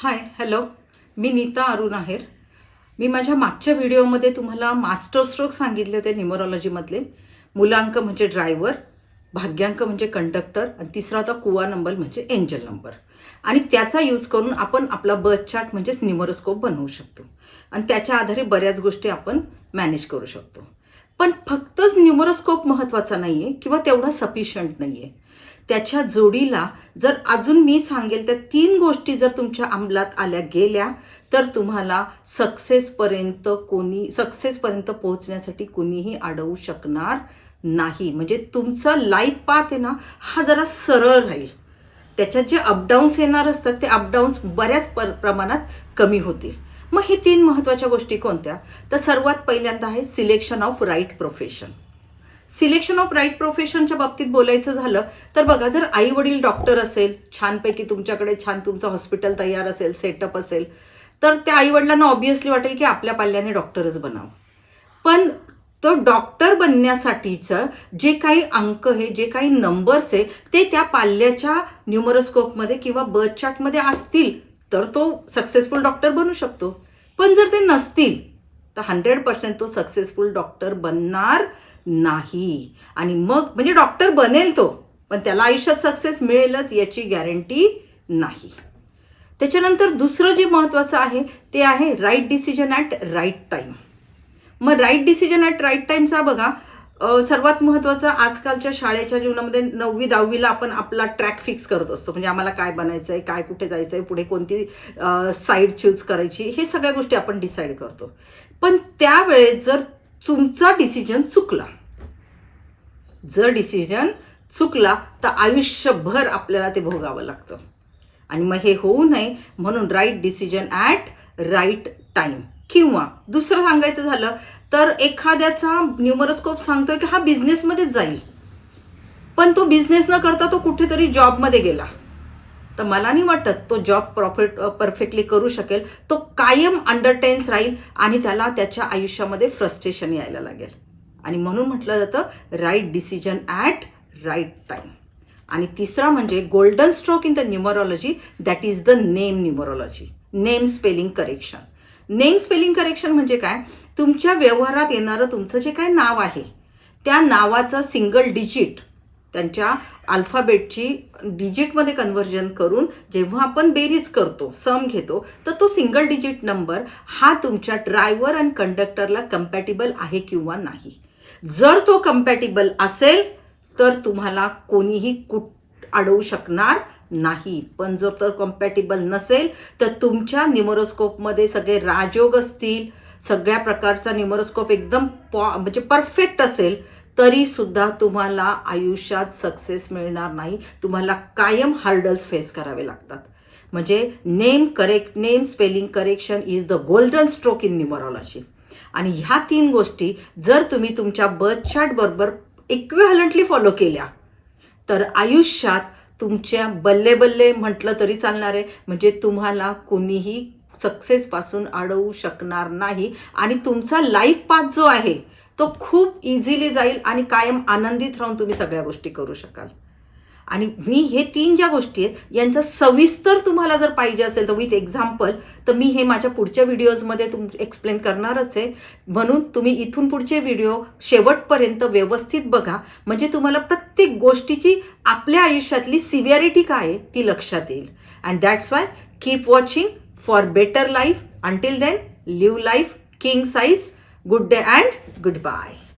Hi hello, मी नीता अरुण आहेर. मी माझ्या मागच्या व्हिडिओमध्ये तुम्हाला मास्टर स्ट्रोक सांगितले होते न्यूमरोलॉजीमधले. मूलांक म्हणजे ड्रायव्हर, भाग्यांक म्हणजे कंडक्टर आणि तिसरा होता कुवा नंबर म्हणजे एंजल नंबर. आणि त्याचा यूज करून आपण आपला बर्थ चार्ट म्हणजेच न्यूमरोस्कोप बनवू शकतो आणि त्याच्या आधारे बऱ्याच गोष्टी आपण मॅनेज करू शकतो. पण फक्तच न्यूमरोस्कोप महत्त्वाचा नाही आहे किंवा तेवढा सफिशियंट नाही आहे. त्याच्या जोडीला जर अजून मी सांगेल त्या 3 गोष्टी जर तुमच्या अंमलात आल्या गेल्या तर तुम्हाला सक्सेसपर्यंत पोहोचण्यासाठी कुणीही अडवू शकणार नाही. म्हणजे तुमचा लाईफ पाथ आहे ना, हा जरा सरळ राहील. त्याच्यात जे अपडाऊन्स येणार असतात ते अपडाऊन्स बऱ्याच प्रमाणात कमी होतील. मग हे 3 महत्त्वाच्या गोष्टी कोणत्या? तर सर्वात पहिल्यांदा आहे selection of right profession. Selection of right प्रोफेशनच्या बाबतीत बोलायचं झालं तर बघा, जर आई वडील डॉक्टर असेल, छानपैकी तुमच्याकडे छान तुमचं हॉस्पिटल तयार असेल, सेटअप असेल, तर त्या आई वडिलांना ऑब्व्हियसली वाटेल की आपल्या पाल्याने डॉक्टरच बनावं. पण तो डॉक्टर बनण्यासाठीचं जे काही अंक आहे, जे काही नंबर्स आहे, ते त्या पाल्याच्या न्यूमरोस्कोपमध्ये किंवा बर्थ चार्टमध्ये असतील तर तो सक्सेसफुल डॉक्टर बनू शकतो. पण जर ते नसतील तर 100% तो सक्सेसफुल डॉक्टर बनणार नाही. आणि मग म्हणजे डॉक्टर बनेल तो, पण त्याला आयुष्यात सक्सेस मिळेलच याची गॅरंटी नाही. त्याच्यानंतर दुसरं जे महत्त्वाचं आहे ते आहे right decision at right time. मग राईट डिसिजन ॲट राईट टाईमचा बघा, सर्वात महत्त्वाचं आजकालच्या शाळेच्या जीवनामध्ये 9वी 10वीला आपण आपला ट्रॅक फिक्स करत असतो. म्हणजे आम्हाला काय बनायचं आहे, काय कुठे जायचं आहे, पुढे कोणती साईड चूज करायची, हे सगळ्या गोष्टी आपण डिसाईड करतो. पण त्यावेळेस जर तुमचा डिसिजन चुकला, तर आयुष्यभर आपल्याला ते भोगावं लागतं. आणि मग हे होऊ नये म्हणून right decision at right time. किंवा दुसरं सांगायचं झालं तर एखाद्याचा न्यूमरोस्कोप सांगतोय की हा बिझनेसमध्येच जाईल, पण तो बिझनेस न करता तो कुठेतरी जॉबमध्ये गेला, तर मला नाही वाटत तो जॉब परफेक्टली करू शकेल. तो कायम अंडरटेन्स राहील आणि त्याला त्याच्या आयुष्यामध्ये फ्रस्ट्रेशन यायला लागेल. आणि म्हणून म्हटलं जातं right decision at right time. आणि तिसरा म्हणजे golden stroke in the numerology, that is the name numerology. Name spelling correction. Name spelling correction म्हणजे काय? तुमच्या व्यवहारात येणारं तुमचं जे काय नाव आहे त्या नावाचा सिंगल डिजिट त्यांच्या अल्फाबेटची डिजिटमध्ये कन्व्हर्जन करून जेव्हा आपण बेरीज करतो, सम घेतो, तर तो सिंगल डिजिट नंबर हा तुमच्या ड्रायव्हर आणि कंडक्टरला कम्पॅटिबल आहे किंवा नाही. जर तो कम्पॅटिबल असेल तर तुम्हाला कोणीही अडवू शकणार नाही. पण जर तो कम्पॅटिबल नसेल तर तुमच्या न्यूमरोस्कोपमध्ये सगळे राजयोग असतील, सगळ्या प्रकारचा न्यूमरोस्कोप एकदम म्हणजे परफेक्ट असेल, तरी सुद्धा तुम्हाला आयुष्यात सक्सेस मिळणार नाही. तुम्हाला कायम हर्डल्स फेस करावे लागतात. म्हणजे name spelling correction is the golden stroke in numerology. आणि ह्या 3 गोष्टी जर तुम्ही तुमच्या बर्थ चार्ट बरोबर इक्विव्हॅलंटली फॉलो केल्या तर आयुष्यात तुमच्या बल्ले बल्ले म्हटलं तरी चालणार आहे. म्हणजे तुम्हाला कुणीही सक्सेसपासून अडवू शकणार नाही आणि तुमचा लाईफ पाथ जो आहे तो खूप इझिली जाईल आणि कायम आनंदित राहून तुम्ही सगळ्या गोष्टी करू शकाल. आणि मी हे 3 ज्या गोष्टी आहेत यांचा सविस्तर तुम्हाला जर पाहिजे असेल तर विथ एक्झाम्पल, तर मी हे माझ्या पुढच्या व्हिडिओजमध्ये एक्सप्लेन करणारच आहे. म्हणून तुम्ही इथून पुढचे व्हिडिओ शेवटपर्यंत व्यवस्थित बघा, म्हणजे तुम्हाला प्रत्येक गोष्टीची आपल्या आयुष्यातली सिव्हिअरिटी काय आहे ती लक्षात येईल. And that's why keep watching for better life. Until then live life king size. Good day and good bye.